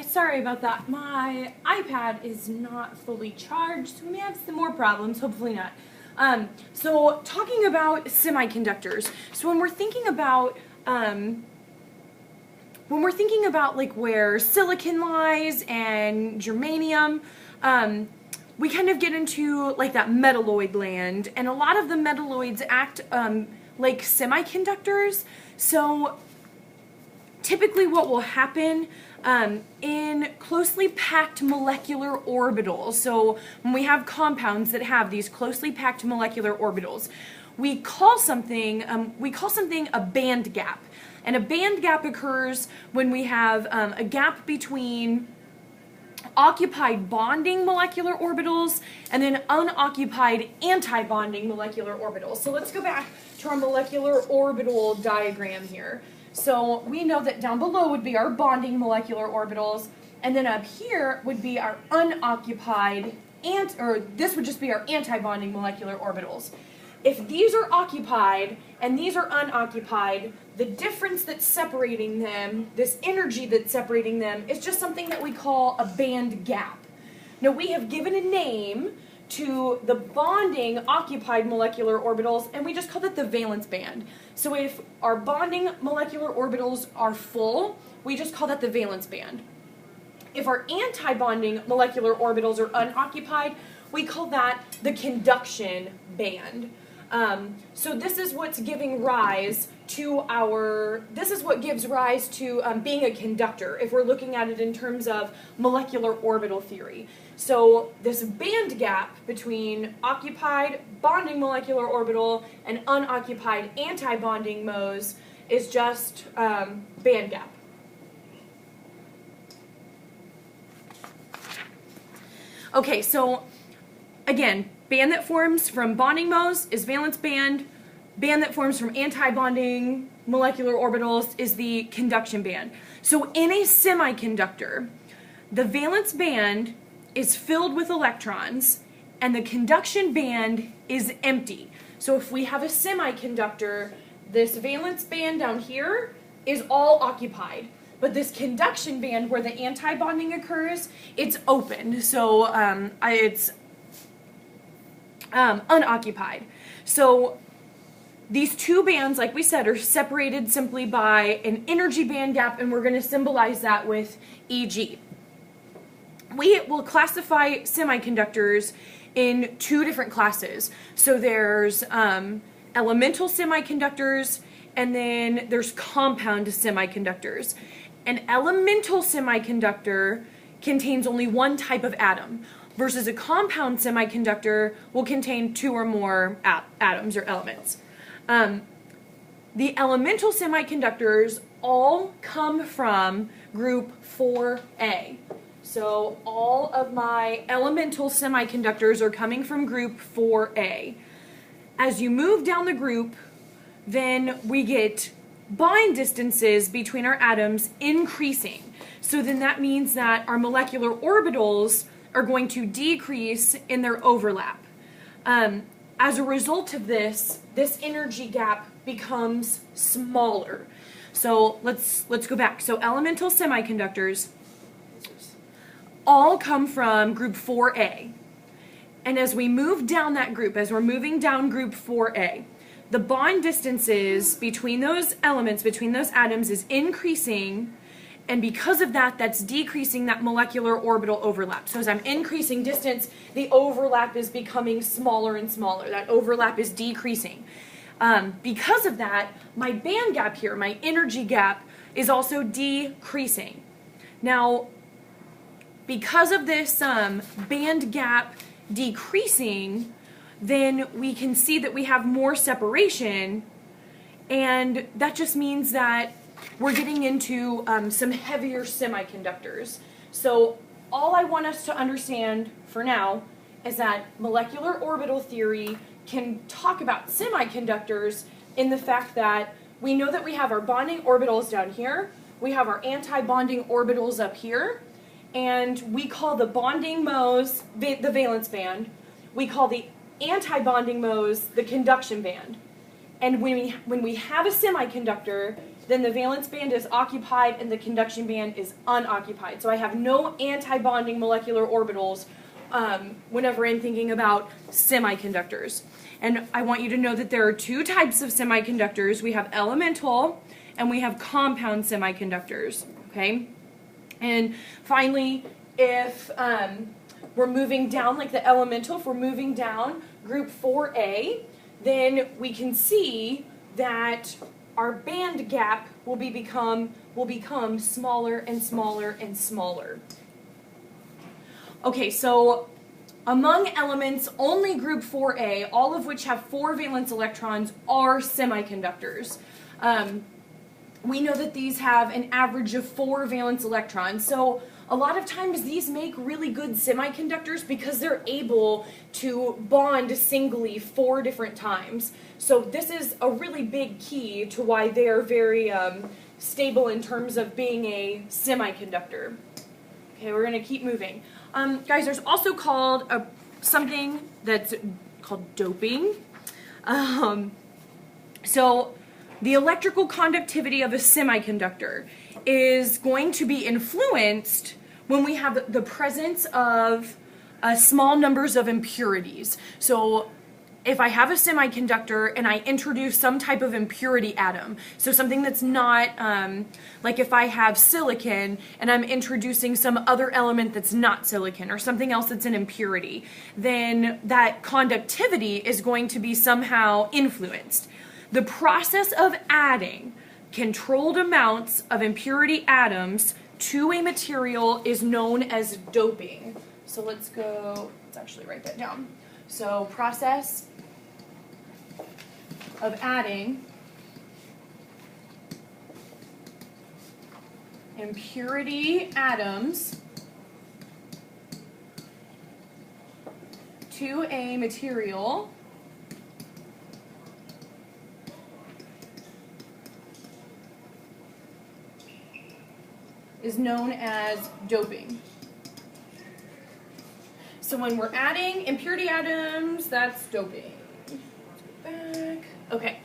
guys, sorry about that. My iPad is not fully charged, so we may have some more problems, hopefully not. So talking about semiconductors. So when we're thinking about like where silicon lies and germanium, we kind of get into like that metalloid land, and a lot of the metalloids act like semiconductors. So typically what will happen in closely packed molecular orbitals, so when we have compounds that have these closely packed molecular orbitals, we call something a band gap. And a band gap occurs when we have a gap between occupied bonding molecular orbitals and then unoccupied anti-bonding molecular orbitals. So let's go back to our molecular orbital diagram here. So we know that down below would be our bonding molecular orbitals, and then up here would be our unoccupied, this would just be our anti-bonding molecular orbitals. If these are occupied and these are unoccupied, the difference that's separating them, this energy that's separating them, is just something that we call a band gap. Now we have given a name to the bonding occupied molecular orbitals, and we just called it the valence band. So if our bonding molecular orbitals are full, we just call that the valence band. If our anti-bonding molecular orbitals are unoccupied, we call that the conduction band. So this is what's giving rise to being a conductor, if we're looking at it in terms of molecular orbital theory. So this band gap between occupied bonding molecular orbital and unoccupied anti-bonding MOS is just band gap. Okay, so again, band that forms from bonding MOS is valence band. Band that forms from anti-bonding molecular orbitals is the conduction band. So in a semiconductor, the valence band is filled with electrons and the conduction band is empty. So if we have a semiconductor, this valence band down here is all occupied. But this conduction band where the anti-bonding occurs, it's open. So it's unoccupied. So these two bands, like we said, are separated simply by an energy band gap, and we're going to symbolize that with Eg. We will classify semiconductors in two different classes. So there's elemental semiconductors, and then there's compound semiconductors. An elemental semiconductor contains only one type of atom, versus a compound semiconductor will contain two or more atoms or elements. The elemental semiconductors all come from group 4A. So all of my elemental semiconductors are coming from group 4A. As you move down the group, then we get bind distances between our atoms increasing. So then that means that our molecular orbitals are going to decrease in their overlap. As a result of this energy gap becomes smaller. So let's go back. So elemental semiconductors all come from group 4A. And as we move down that group, as we're moving down group 4A, the bond distances between those elements, between those atoms, is increasing, and because of that, that's decreasing that molecular orbital overlap. So as I'm increasing distance, the overlap is becoming smaller and smaller. That overlap is decreasing. Because of that, my band gap here, my energy gap, is also decreasing. Now, because of this band gap decreasing, then we can see that we have more separation, and that just means that we're getting into some heavier semiconductors. So all I want us to understand for now is that molecular orbital theory can talk about semiconductors in the fact that we know that we have our bonding orbitals down here, we have our anti-bonding orbitals up here, and we call the bonding MOS the valence band. We call the anti-bonding MOS the conduction band. And when we have a semiconductor then the valence band is occupied and the conduction band is unoccupied. So I have no anti-bonding molecular orbitals whenever I'm thinking about semiconductors. And I want you to know that there are two types of semiconductors. We have elemental and we have compound semiconductors, okay? And finally, if we're moving down like the elemental, if we're moving down group 4A, then we can see that our band gap will become smaller and smaller and smaller. Okay, so among elements, only group 4A, all of which have 4 valence electrons, are semiconductors. We know that these have an average of 4 valence electrons, so a lot of times these make really good semiconductors because they're able to bond singly 4 different times. So this is a really big key to why they're very stable in terms of being a semiconductor. Okay, we're going to keep moving. Guys, there's also called something that's called doping. So the electrical conductivity of a semiconductor is going to be influenced when we have the presence of small numbers of impurities. So if I have a semiconductor and I introduce some type of impurity atom, so something that's not, like if I have silicon and I'm introducing some other element that's not silicon or something else that's an impurity, then that conductivity is going to be somehow influenced. The process of adding controlled amounts of impurity atoms to a material is known as doping. So let's actually write that down. So process of adding impurity atoms to a material is known as doping. So when we're adding impurity atoms, that's doping. Back. Okay.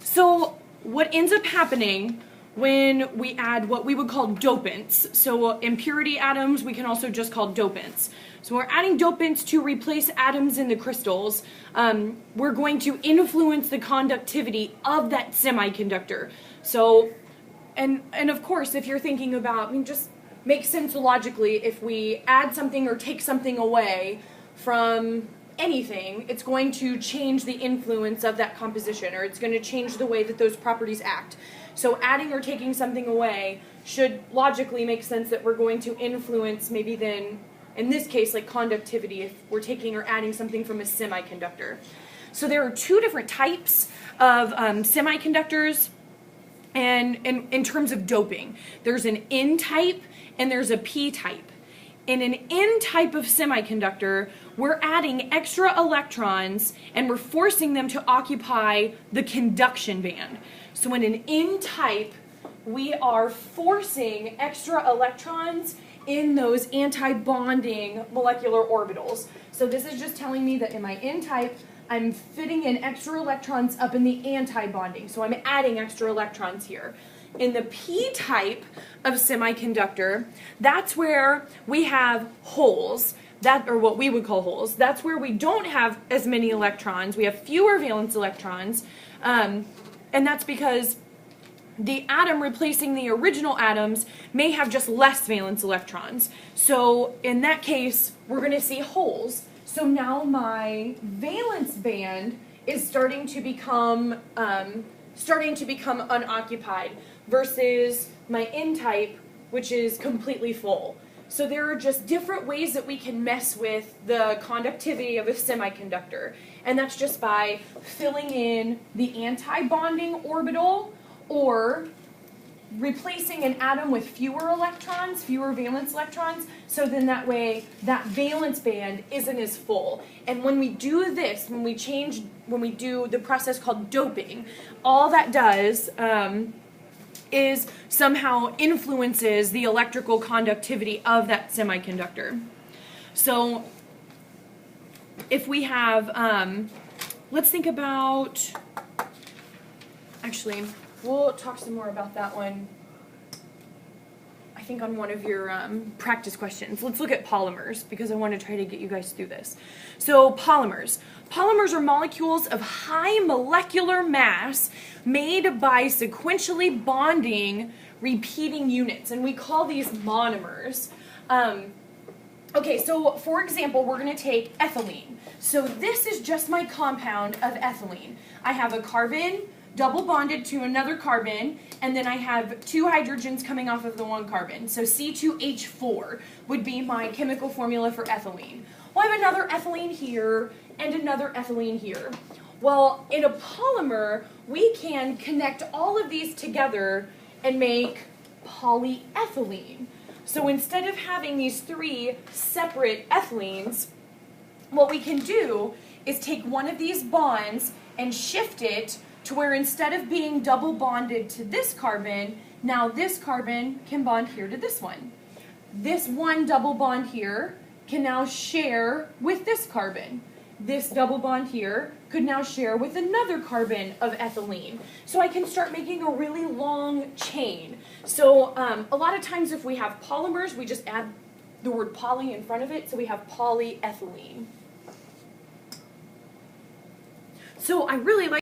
So what ends up happening when we add what we would call dopants, so impurity atoms we can also just call dopants. So we're adding dopants to replace atoms in the crystals. We're going to influence the conductivity of that semiconductor. So, and of course, if you're thinking about, just makes sense logically, if we add something or take something away from anything, it's going to change the influence of that composition, or it's going to change the way that those properties act. So adding or taking something away should logically make sense that we're going to influence maybe then, in this case, like conductivity, if we're taking or adding something from a semiconductor. So there are two different types of semiconductors, and in terms of doping. There's an N-type and there's a P-type. In an N-type of semiconductor, we're adding extra electrons and we're forcing them to occupy the conduction band. So in an N-type, we are forcing extra electrons in those anti-bonding molecular orbitals. So this is just telling me that in my N-type, I'm fitting in extra electrons up in the anti-bonding. So I'm adding extra electrons here. In the P-type of semiconductor, that's where we have holes, or what we would call holes. That's where we don't have as many electrons. We have fewer valence electrons, and that's because the atom replacing the original atoms may have just less valence electrons. So in that case, we're going to see holes. So now my valence band is starting to become unoccupied versus my N-type, which is completely full. So there are just different ways that we can mess with the conductivity of a semiconductor, and that's just by filling in the anti-bonding orbital or replacing an atom with fewer electrons, fewer valence electrons, so then that way that valence band isn't as full. And when we do this, when we do the process called doping, all that does is somehow influences the electrical conductivity of that semiconductor. So if we have let's think about, actually, we'll talk some more about that one, I think, on one of your practice questions. Let's look at polymers, because I want to try to get you guys through this. So polymers. Polymers are molecules of high molecular mass made by sequentially bonding repeating units, and we call these monomers. Okay, so for example, we're going to take ethylene. So this is just my compound of ethylene. I have a carbon double bonded to another carbon, and then I have two hydrogens coming off of the one carbon. So C2H4 would be my chemical formula for ethylene. Well, I have another ethylene here and another ethylene here. Well, in a polymer, we can connect all of these together and make polyethylene. So instead of having these three separate ethylenes, what we can do is take one of these bonds and shift it to where instead of being double bonded to this carbon, now this carbon can bond here to this one. This one double bond here can now share with this carbon. This double bond here could now share with another carbon of ethylene. So I can start making a really long chain. So a lot of times if we have polymers, we just add the word poly in front of it, so we have polyethylene. So I really like